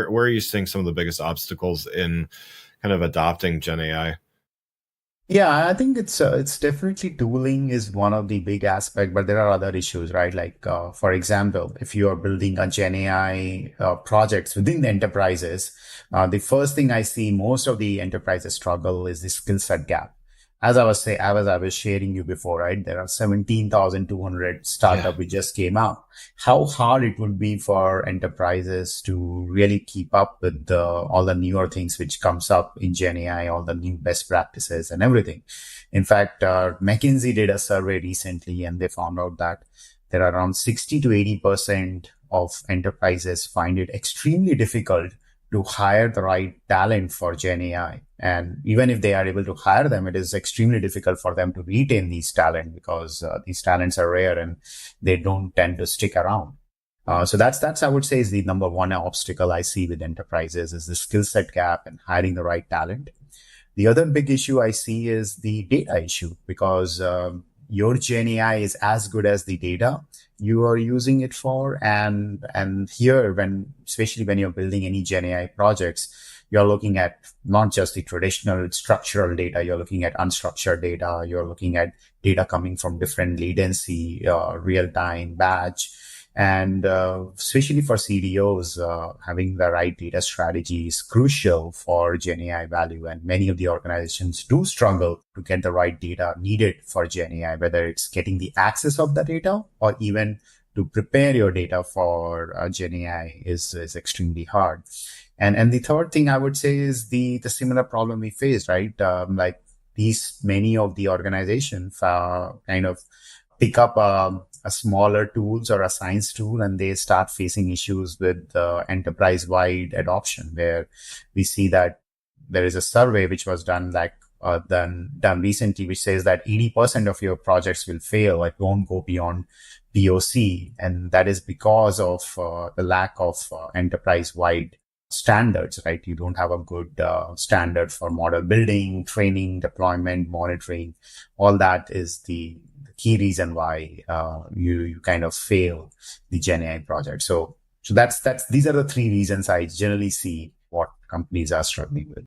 Where are you seeing some of the biggest obstacles in kind of adopting Gen AI? Yeah, I think it's definitely tooling is one of the big aspect, but there are other issues, right? Like for example, if you are building a Gen AI projects within the enterprises, the first thing I see most of the enterprises struggle is the skill set gap. As I was sharing you before, right? There are 17,200 Yeah. startup which just came out. How hard it would be for enterprises to really keep up with all the newer things which comes up in Gen AI, all the new best practices and everything. In fact, McKinsey did a survey recently and they found out that there are around 60 to 80% of enterprises find it extremely difficult to hire the right talent for Gen AI. And even if they are able to hire them, it is extremely difficult for them to retain these talent because these talents are rare and they don't tend to stick around. So that's I would say is the number one obstacle I see with enterprises is the skill set gap and hiring the right talent. The other big issue I see is the data issue because your Gen AI is as good as the data you are using it for. And here, especially when you're building any Gen AI projects, you're looking at not just the traditional structural data, you're looking at unstructured data, you're looking at data coming from different latency, real time, batch. And especially for CDOs, having the right data strategy is crucial for Gen AI value. And many of the organizations do struggle to get the right data needed for Gen AI, whether it's getting the access of the data or even to prepare your data for Gen AI is extremely hard. And the third thing I would say is the similar problem we face, right? Like many of the organizations kind of pick up a smaller tools or a science tool and they start facing issues with enterprise-wide adoption, where we see that there is a survey which was done recently, which says that 80% of your projects will fail. It won't go beyond POC. And that is because of the lack of enterprise-wide standards, right? You don't have a good standard for model building, training, deployment, monitoring. All that is the key reason why you kind of fail the Gen AI project. So these are the three reasons I generally see what companies are struggling with.